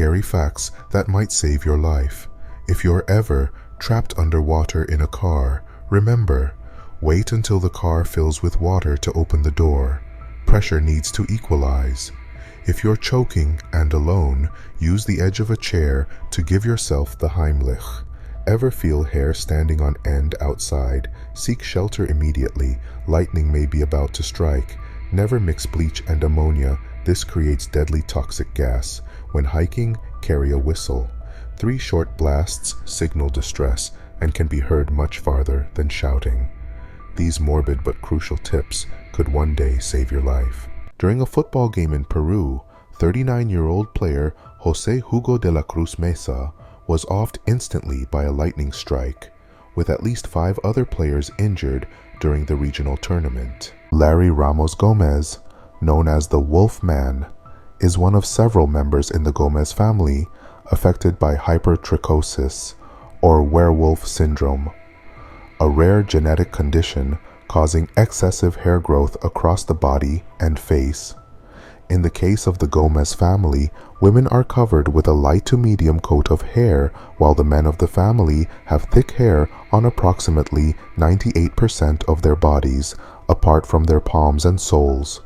scary facts that might save your life. If you're ever trapped underwater in a car, remember, wait until the car fills with water to open the door. Pressure needs to equalize. If you're choking and alone, use the edge of a chair to give yourself the Heimlich. Ever feel hair standing on end outside? Seek shelter immediately. Lightning may be about to strike. Never mix bleach and ammonia. This creates deadly toxic gas. When hiking, carry a whistle. 3 short blasts signal distress and can be heard much farther than shouting. These morbid but crucial tips could one day save your life. During a football game in Peru, 39-year-old player Jose Hugo de la Cruz Mesa was offed instantly by a lightning strike, with at least 5 other players injured during the regional tournament. Larry Ramos Gomez, known as the Wolf Man, is one of several members in the Gomez family affected by hypertrichosis, or werewolf syndrome, a rare genetic condition causing excessive hair growth across the body and face. In the case of the Gomez family, women are covered with a light to medium coat of hair, while the men of the family have thick hair on approximately 98% of their bodies, apart from their palms and soles.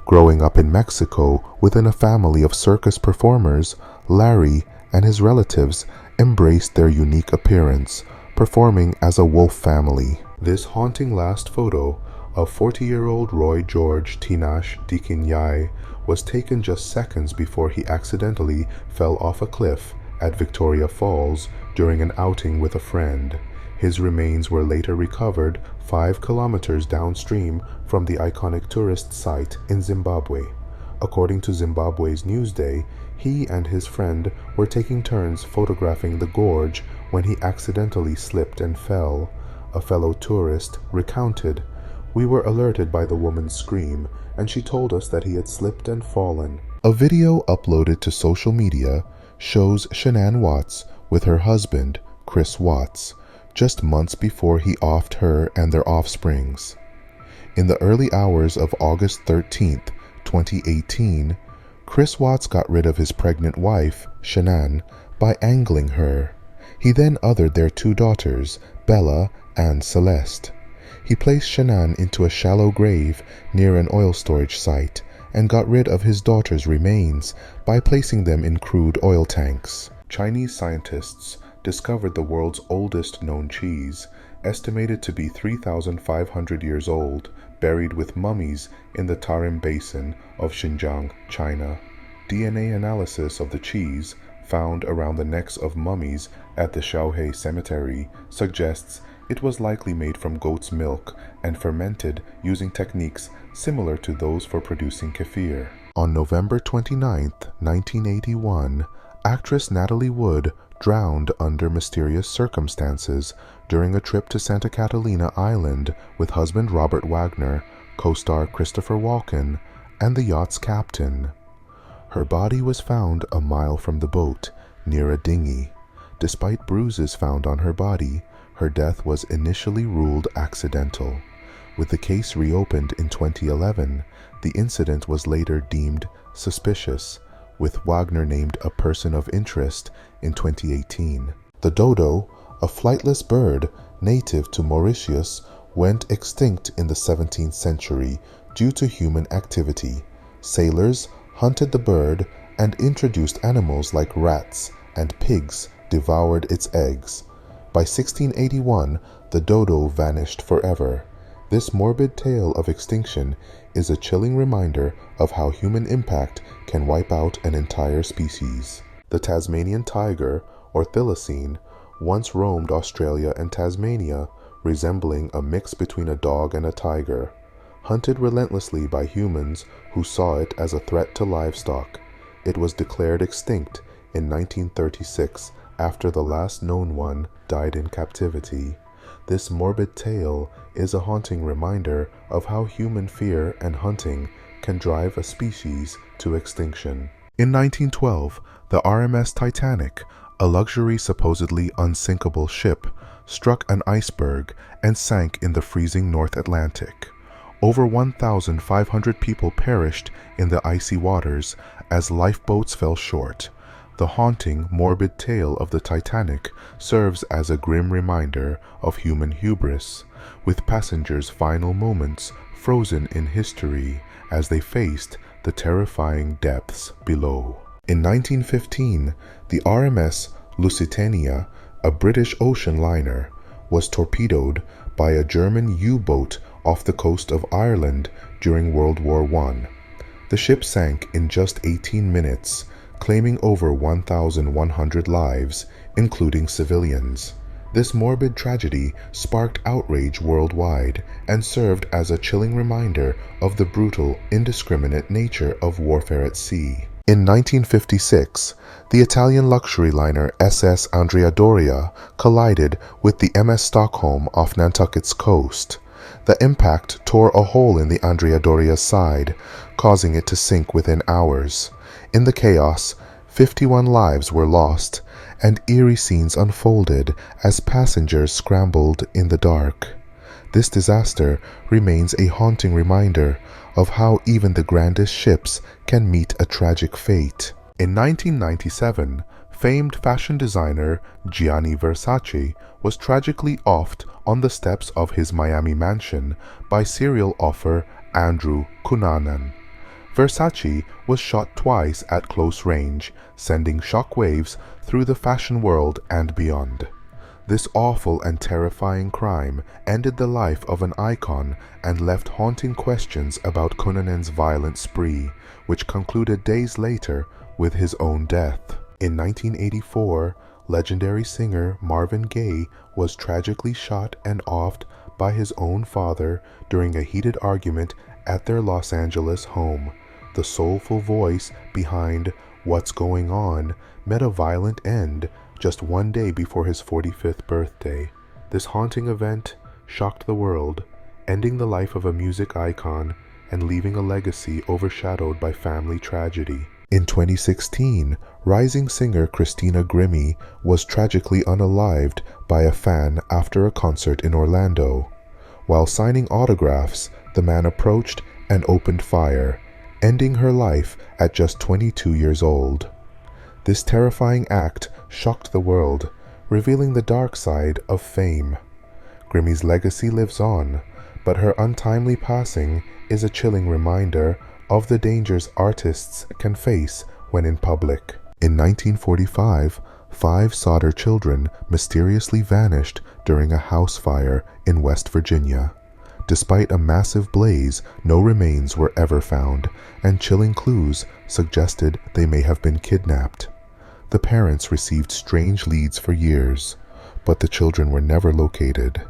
Growing up in Mexico within a family of circus performers, Larry and his relatives embraced their unique appearance, performing as a wolf family. This haunting last photo of 40-year-old Roy George Tinash Dikinyai was taken just seconds before he accidentally fell off a cliff at Victoria Falls during an outing with a friend. His remains were later recovered 5 kilometers downstream from the iconic tourist site in Zimbabwe. According to Zimbabwe's Newsday, he and his friend were taking turns photographing the gorge when he accidentally slipped and fell. A fellow tourist recounted, "We were alerted by the woman's scream, and she told us that he had slipped and fallen." A video uploaded to social media shows Shanann Watts with her husband, Chris Watts, just months before he offed her and their offsprings. In the early hours of August 13th, 2018, Chris Watts got rid of his pregnant wife, Shanann, by angling her. He then othered their 2 daughters, Bella and Celeste. He placed Shanann into a shallow grave near an oil storage site and got rid of his daughters' remains by placing them in crude oil tanks. Chinese scientists discovered the world's oldest known cheese, estimated to be 3,500 years old, buried with mummies in the Tarim Basin of Xinjiang, China. DNA analysis of the cheese, found around the necks of mummies at the Shaohei Cemetery, suggests it was likely made from goat's milk and fermented using techniques similar to those for producing kefir. On November 29, 1981, actress Natalie Wood drowned under mysterious circumstances during a trip to Santa Catalina Island with husband Robert Wagner, co-star Christopher Walken, and the yacht's captain. Her body was found a mile from the boat, near a dinghy. Despite bruises found on her body, her death was initially ruled accidental. With the case reopened in 2011, the incident was later deemed suspicious, with Wagner named a person of interest in 2018. The dodo, a flightless bird native to Mauritius, went extinct in the 17th century due to human activity. Sailors hunted the bird, and introduced animals like rats and pigs devoured its eggs. By 1681, the dodo vanished forever. This morbid tale of extinction is a chilling reminder of how human impact can wipe out an entire species. The Tasmanian tiger, or thylacine, once roamed Australia and Tasmania, resembling a mix between a dog and a tiger. Hunted relentlessly by humans who saw it as a threat to livestock, it was declared extinct in 1936 after the last known one died in captivity. This morbid tale is a haunting reminder of how human fear and hunting can drive a species to extinction. In 1912, the RMS Titanic, a luxury supposedly unsinkable ship, struck an iceberg and sank in the freezing North Atlantic. Over 1,500 people perished in the icy waters as lifeboats fell short. The haunting, morbid tale of the Titanic serves as a grim reminder of human hubris, with passengers' final moments frozen in history as they faced the terrifying depths below. In 1915, the RMS Lusitania, a British ocean liner, was torpedoed by a German U-boat off the coast of Ireland during World War I. The ship sank in just 18 minutes, claiming over 1,100 lives, including civilians. This morbid tragedy sparked outrage worldwide and served as a chilling reminder of the brutal, indiscriminate nature of warfare at sea. In 1956, the Italian luxury liner SS Andrea Doria collided with the MS Stockholm off Nantucket's coast. The impact tore a hole in the Andrea Doria's side, causing it to sink within hours. In the chaos, 51 lives were lost, and eerie scenes unfolded as passengers scrambled in the dark. This disaster remains a haunting reminder of how even the grandest ships can meet a tragic fate. In 1997, famed fashion designer Gianni Versace was tragically offed on the steps of his Miami mansion by serial offer Andrew Cunanan. Versace was shot twice at close range, sending shockwaves through the fashion world and beyond. This awful and terrifying crime ended the life of an icon and left haunting questions about Cunanan's violent spree, which concluded days later with his own death. In 1984, legendary singer Marvin Gaye was tragically shot and offed by his own father during a heated argument at their Los Angeles home. The soulful voice behind "What's Going On" met a violent end just one day before his 45th birthday. This haunting event shocked the world, ending the life of a music icon and leaving a legacy overshadowed by family tragedy. In 2016, rising singer Christina Grimmie was tragically unalived by a fan after a concert in Orlando. While signing autographs, the man approached and opened fire, ending her life at just 22 years old. This terrifying act shocked the world, revealing the dark side of fame. Grimmie's legacy lives on, but her untimely passing is a chilling reminder of the dangers artists can face when in public. In 1945, 5 Sodder children mysteriously vanished during a house fire in West Virginia. Despite a massive blaze, no remains were ever found, and chilling clues suggested they may have been kidnapped. The parents received strange leads for years, but the children were never located.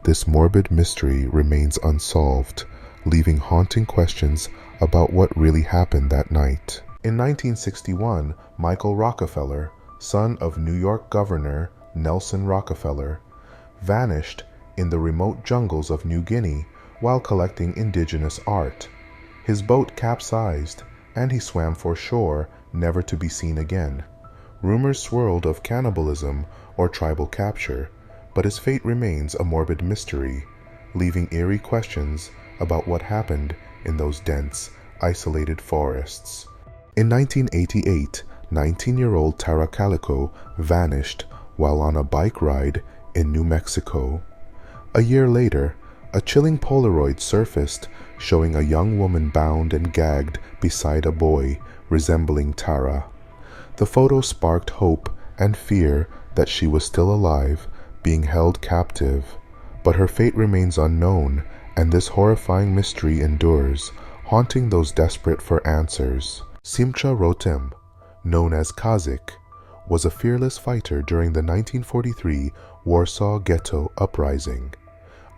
This morbid mystery remains unsolved, leaving haunting questions about what really happened that night. In 1961, Michael Rockefeller, son of New York Governor Nelson Rockefeller, vanished in the remote jungles of New Guinea while collecting indigenous art. His boat capsized, and he swam for shore, never to be seen again. Rumors swirled of cannibalism or tribal capture, but his fate remains a morbid mystery, leaving eerie questions about what happened in those dense, isolated forests. In 1988, 19-year-old Tara Calico vanished while on a bike ride in New Mexico. A year later, a chilling Polaroid surfaced showing a young woman bound and gagged beside a boy resembling Tara. The photo sparked hope and fear that she was still alive, being held captive, but her fate remains unknown, and this horrifying mystery endures, haunting those desperate for answers. Simcha Rotem, known as Kazik, was a fearless fighter during the 1943 Warsaw Ghetto Uprising.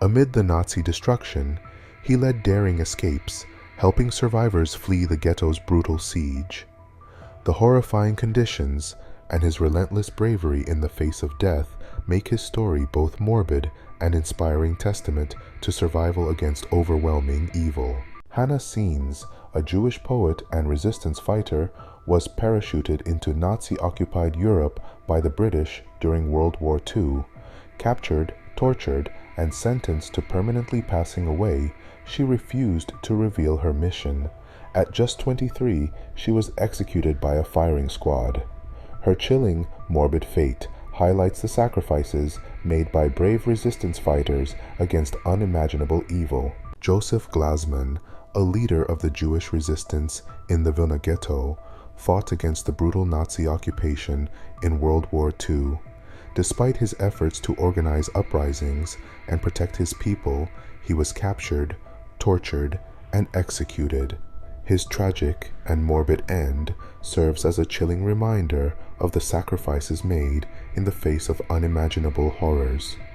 Amid the Nazi destruction, he led daring escapes, helping survivors flee the ghetto's brutal siege. The horrifying conditions and his relentless bravery in the face of death make his story both morbid and inspiring testament to survival against overwhelming evil. Hannah Senes, a Jewish poet and resistance fighter, was parachuted into Nazi-occupied Europe by the British during World War II. Captured, tortured, and sentenced to permanently passing away, she refused to reveal her mission. At just 23, she was executed by a firing squad. Her chilling, morbid fate highlights the sacrifices made by brave resistance fighters against unimaginable evil. Joseph Glasman, a leader of the Jewish resistance in the Vilna Ghetto, fought against the brutal Nazi occupation in World War II. Despite his efforts to organize uprisings and protect his people, he was captured, tortured, and executed. His tragic and morbid end serves as a chilling reminder of the sacrifices made in the face of unimaginable horrors.